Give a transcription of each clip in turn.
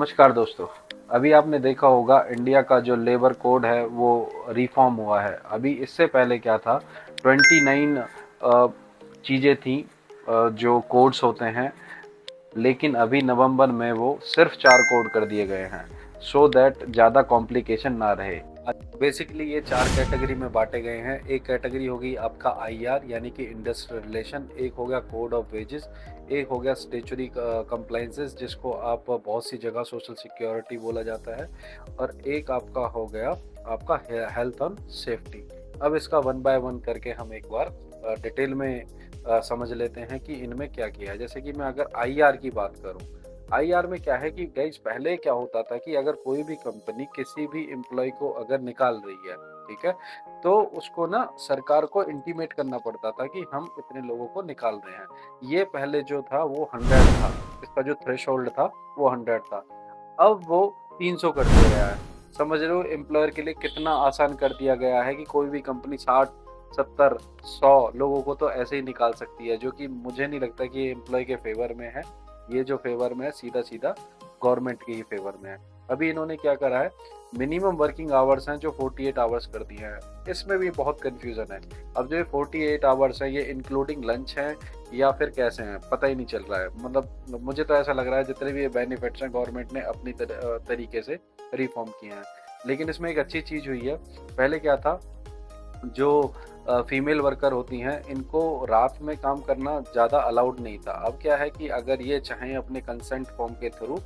नमस्कार दोस्तों। अभी आपने देखा होगा इंडिया का जो लेबर कोड है वो रिफॉर्म हुआ है। अभी इससे पहले क्या था, 29 चीज़ें थी जो कोड्स होते हैं, लेकिन अभी नवंबर में वो सिर्फ 4 कोड कर दिए गए हैं, सो दैट ज़्यादा कॉम्प्लिकेशन ना रहे। बेसिकली ये 4 कैटेगरी में बांटे गए हैं। एक कैटेगरी होगी आपका आईआर यानी कि इंडस्ट्रियल रिलेशन, एक हो गया कोड ऑफ वेजेस, एक हो गया स्टेचुरी कंप्लाइंसेस जिसको आप बहुत सी जगह सोशल सिक्योरिटी बोला जाता है, और एक आपका हो गया आपका हेल्थ एंड सेफ्टी। अब इसका वन बाय वन करके हम एक बार डिटेल में समझ लेते हैं कि इनमें क्या किया है। जैसे कि मैं अगर आईआर की बात करूं, आईआर में क्या है कि गाइस पहले क्या होता था कि अगर कोई भी कंपनी किसी भी एम्प्लॉय को अगर निकाल रही है, ठीक है, तो उसको ना सरकार को इंटीमेट करना पड़ता था कि हम इतने लोगों को निकाल रहे हैं। ये पहले जो था वो 100 था, इसका जो थ्रेशोल्ड था वो 100 था। अब वो 300 कर दिया गया है। समझ रहे हो एम्प्लॉयर के लिए कितना आसान कर दिया गया है कि कोई भी कंपनी 60, 70, 100 लोगों को तो ऐसे ही निकाल सकती है, जो कि मुझे नहीं लगता कि ये एम्प्लॉय के फेवर में है। ये जो फेवर में है सीधा सीधा गवर्नमेंट के ही फेवर में है। अभी इन्होंने क्या करा है, मिनिमम वर्किंग आवर्स हैं जो 48 आवर्स कर दिए हैं। इसमें भी बहुत कंफ्यूजन है। अब जो ये 48 आवर्स है ये इंक्लूडिंग लंच है या फिर कैसे हैं, पता ही नहीं चल रहा है। मतलब मुझे तो ऐसा लग रहा है जितने भी ये बेनिफिट्स हैं गवर्नमेंट ने अपनी तरीके से रिफॉर्म किए हैं। लेकिन इसमें एक अच्छी चीज़ हुई है। पहले क्या था, जो फीमेल वर्कर होती हैं इनको रात में काम करना ज़्यादा अलाउड नहीं था। अब क्या है कि अगर ये चाहें अपने कंसेंट फॉर्म के थ्रू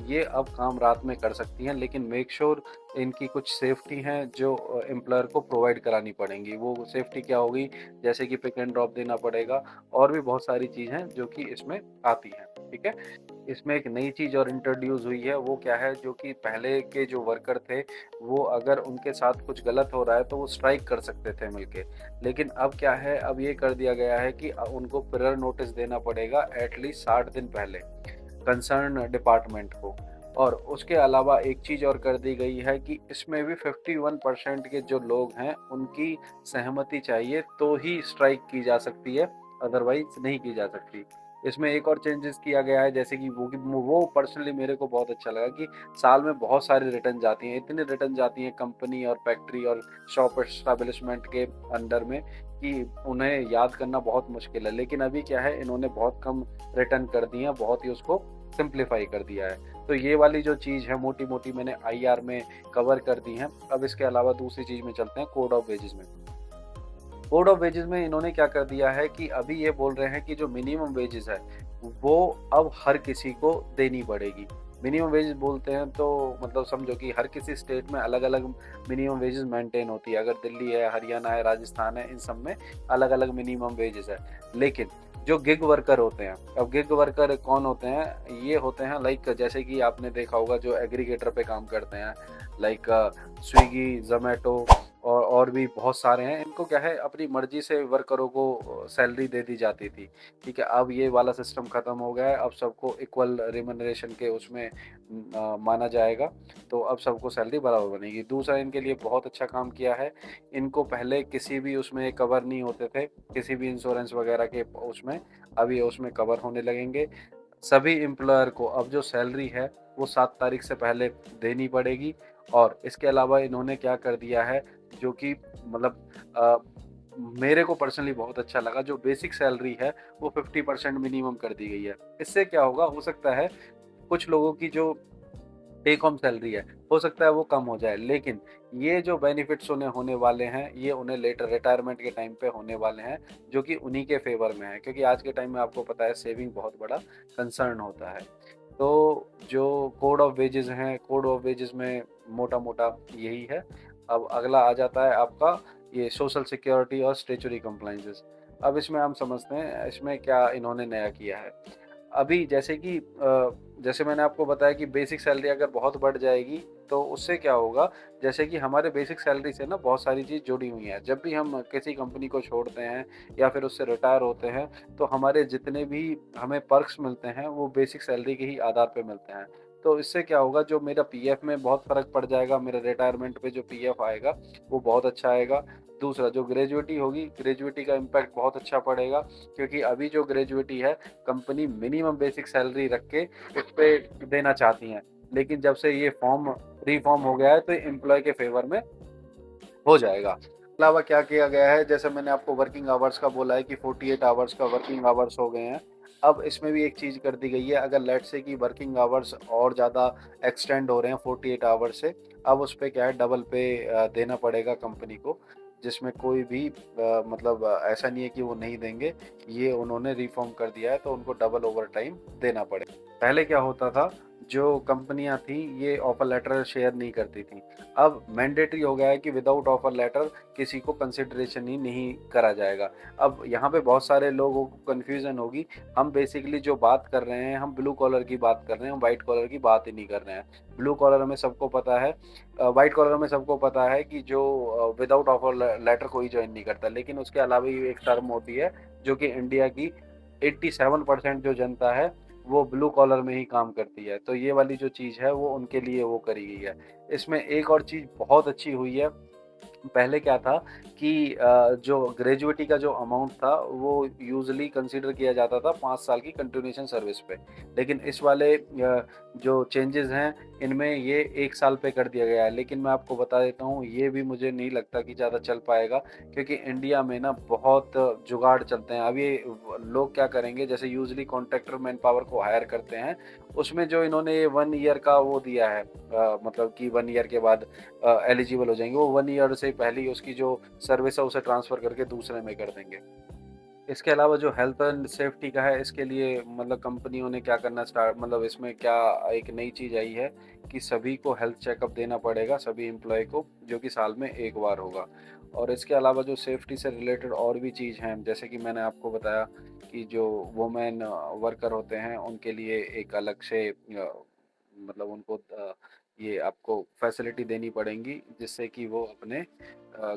ये अब काम रात में कर सकती हैं, लेकिन मेक श्योर इनकी कुछ सेफ्टी हैं जो एम्प्लॉयर को प्रोवाइड करानी पड़ेंगी। वो सेफ्टी क्या होगी, जैसे कि पिक एंड ड्रॉप देना पड़ेगा, और भी बहुत सारी चीज़ हैं जो कि इसमें आती हैं। ठीक है। इसमें एक नई चीज़ और इंट्रोड्यूस हुई है, वो क्या है, जो कि पहले के जो वर्कर थे वो अगर उनके साथ कुछ गलत हो रहा है तो वो स्ट्राइक कर सकते थे मिलके। लेकिन अब क्या है, अब ये कर दिया गया है कि उनको प्रेयर नोटिस देना पड़ेगा एटलीस्ट 60 दिन पहले कंसर्न डिपार्टमेंट को। और उसके अलावा एक चीज़ और कर दी गई है कि इसमें भी 51% के जो लोग हैं उनकी सहमति चाहिए तो ही स्ट्राइक की जा सकती है, अदरवाइज नहीं की जा सकती। इसमें एक और चेंजेस किया गया है, जैसे कि वो पर्सनली मेरे को बहुत अच्छा लगा कि साल में बहुत सारी रिटर्न जाती हैं, इतनी रिटर्न जाती हैं कंपनी और फैक्ट्री और शॉप एस्टेब्लिशमेंट के अंडर में कि उन्हें याद करना बहुत मुश्किल है। लेकिन अभी क्या है, इन्होंने बहुत कम रिटर्न कर दी है, बहुत ही उसको सिंप्लीफाई कर दिया है। तो ये वाली जो चीज़ है मोटी मोटी मैंने आईआर में कवर कर दी है। अब इसके अलावा दूसरी चीज़ में चलते हैं, कोड ऑफ वेजेस में। कोड ऑफ वेजेस में इन्होंने क्या कर दिया है कि अभी ये बोल रहे हैं कि जो मिनिमम वेजेस है वो अब हर किसी को देनी पड़ेगी। मिनिमम वेजेस बोलते हैं तो मतलब समझो कि हर किसी स्टेट में अलग अलग मिनिमम वेजेस मेंटेन होती है। अगर दिल्ली है, हरियाणा है, राजस्थान है, इन सब में अलग अलग मिनिमम वेजेस है। लेकिन जो गिग वर्कर होते हैं, अब गिग वर्कर कौन होते हैं, ये होते हैं लाइक जैसे कि आपने देखा होगा जो एग्रीगेटर पे काम करते हैं, लाइक स्विगी, जोमेटो, और भी बहुत सारे हैं। इनको क्या है, अपनी मर्जी से वर्करों को सैलरी दे दी जाती थी। ठीक है, अब ये वाला सिस्टम खत्म हो गया है। अब सबको इक्वल रिम्यूनरेशन के उसमें माना जाएगा, तो अब सबको सैलरी बराबर बनेगी। दूसरा इनके लिए बहुत अच्छा काम किया है, इनको पहले किसी भी उसमें कवर नहीं होते थे, किसी भी इंश्योरेंस वगैरह के उसमें, अब ये उसमें कवर होने लगेंगे। सभी एम्प्लॉयर को अब जो सैलरी है वो 7 तारीख से पहले देनी पड़ेगी। और इसके अलावा इन्होंने क्या कर दिया है, जो कि मतलब मेरे को पर्सनली बहुत अच्छा लगा, जो बेसिक सैलरी है वो 50% मिनिमम कर दी गई है। इससे क्या होगा, हो सकता है कुछ लोगों की जो टेक होम सैलरी है हो सकता है वो कम हो जाए, लेकिन ये जो बेनिफिट्स उन्हें होने वाले हैं ये उन्हें लेटर रिटायरमेंट के टाइम पे होने वाले हैं, जो कि उन्हीं के फेवर में है, क्योंकि आज के टाइम में आपको पता है सेविंग बहुत बड़ा कंसर्न होता है। तो जो कोड ऑफ वेजेस हैं, कोड ऑफ वेजेस में मोटा मोटा यही है। अब अगला आ जाता है आपका ये सोशल सिक्योरिटी और स्टेचुरी कंप्लाइंसेस। अब इसमें हम समझते हैं इसमें क्या इन्होंने नया किया है। अभी जैसे कि जैसे मैंने आपको बताया कि बेसिक सैलरी अगर बहुत बढ़ जाएगी तो उससे क्या होगा, जैसे कि हमारे बेसिक सैलरी से ना बहुत सारी चीज़ जुड़ी हुई हैं। जब भी हम किसी कंपनी को छोड़ते हैं या फिर उससे रिटायर होते हैं तो हमारे जितने भी हमें पर्क्स मिलते हैं वो बेसिक सैलरी के ही आधार पे मिलते हैं। तो इससे क्या होगा, जो मेरा पीएफ में बहुत फ़र्क पड़ जाएगा, मेरे रिटायरमेंट पे जो पीएफ आएगा वो बहुत अच्छा आएगा। दूसरा जो ग्रेजुएटी होगी, ग्रेजुएटी का इम्पैक्ट बहुत अच्छा पड़ेगा, क्योंकि अभी जो ग्रेजुएटी है कंपनी मिनिमम बेसिक सैलरी रख के उस पे देना चाहती हैं। लेकिन जब से ये फॉर्म रिफॉर्म हो गया है तो एम्प्लॉय के फेवर में हो जाएगा। अलावा क्या किया गया है, जैसे मैंने आपको वर्किंग आवर्स का बोला है कि 48 आवर्स का वर्किंग आवर्स हो गए हैं। अब इसमें भी एक चीज़ कर दी गई है, अगर लेट्स से कि वर्किंग आवर्स और ज़्यादा एक्सटेंड हो रहे हैं 48 आवर्स से, अब उस पे क्या है डबल पे देना पड़ेगा कंपनी को, जिसमें कोई भी मतलब ऐसा नहीं है कि वो नहीं देंगे। ये उन्होंने रिफॉर्म कर दिया है तो उनको डबल ओवरटाइम देना पड़ेगा। पहले क्या होता था, जो कंपनियां थी ये ऑफर लेटर शेयर नहीं करती थी। अब मैंडेटरी हो गया है कि विदाउट ऑफर लेटर किसी को कंसिडरेशन ही नहीं करा जाएगा। अब यहाँ पे बहुत सारे लोगों को कन्फ्यूज़न होगी, हम बेसिकली जो बात कर रहे हैं, हम ब्लू कॉलर की बात कर रहे हैं, हम व्हाइट कॉलर की बात ही नहीं कर रहे हैं। ब्लू कॉलर में सबको पता है, व्हाइट कॉलर में सबको पता है कि जो विदाउट ऑफर लेटर कोई ज्वाइन नहीं करता, लेकिन उसके अलावा भी एक टर्म होती है जो कि इंडिया की 87% जो जनता है वो ब्लू कॉलर में ही काम करती है। तो ये वाली जो चीज़ है वो उनके लिए वो करी गई है। इसमें एक और चीज़ बहुत अच्छी हुई है, पहले क्या था कि जो ग्रेजुएटी का जो अमाउंट था वो यूजुअली कंसीडर किया जाता था 5 साल की कंटिन्यूएशन सर्विस पे। लेकिन इस वाले जो चेंजेस हैं इनमें ये 1 साल पे कर दिया गया है। लेकिन मैं आपको बता देता हूँ ये भी मुझे नहीं लगता कि ज़्यादा चल पाएगा, क्योंकि इंडिया में ना बहुत जुगाड़ चलते हैं। अब ये लोग क्या करेंगे, जैसे यूजुअली कॉन्ट्रैक्टर मैन पावर को हायर करते हैं, उसमें जो इन्होंने 1 ईयर का वो दिया है, मतलब कि 1 ईयर के बाद एलिजिबल हो जाएंगे, वो 1 ईयर से पहले ही उसकी जो सर्विस है उसे ट्रांसफ़र करके दूसरे में कर देंगे। इसके अलावा जो हेल्थ एंड सेफ्टी का है, इसके लिए मतलब कंपनियों ने क्या करना स्टार्ट, मतलब इसमें क्या एक नई चीज़ आई है कि सभी को हेल्थ चेकअप देना पड़ेगा, सभी एम्प्लॉय को, जो कि साल में 1 बार होगा। और इसके अलावा जो सेफ्टी से रिलेटेड और भी चीज़ हैं, जैसे कि मैंने आपको बताया कि जो वुमेन वर्कर होते हैं उनके लिए एक अलग से मतलब उनको ये आपको फैसिलिटी देनी पड़ेंगी, जिससे कि वो अपने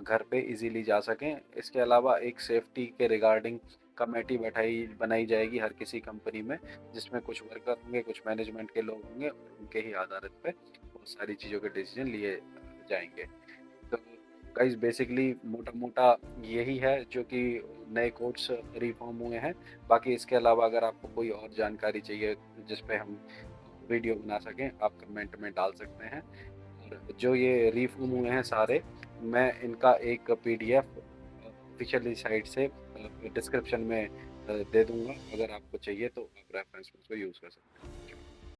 घर पे इजीली जा सकें। इसके अलावा एक सेफ्टी के रिगार्डिंग कमेटी बैठाई बनाई जाएगी हर किसी कंपनी में, जिसमें कुछ वर्कर होंगे, कुछ मैनेजमेंट के लोग होंगे, उनके ही आधारित पे बहुत सारी चीज़ों के डिसीजन लिए जाएंगे। तो गाइस बेसिकली मोटा मोटा यही है जो कि नए कोड्स रिफॉर्म हुए हैं। बाकी इसके अलावा अगर आपको कोई और जानकारी चाहिए जिस पे हम वीडियो बना सकें, आप कमेंट में डाल सकते हैं। और जो ये रिफॉर्म हुए हैं सारे, मैं इनका एक पीडीएफ ऑफिशियली साइट से डिस्क्रिप्शन में दे दूंगा, अगर आपको चाहिए तो आप रेफरेंस में उसको यूज़ कर सकते हैं।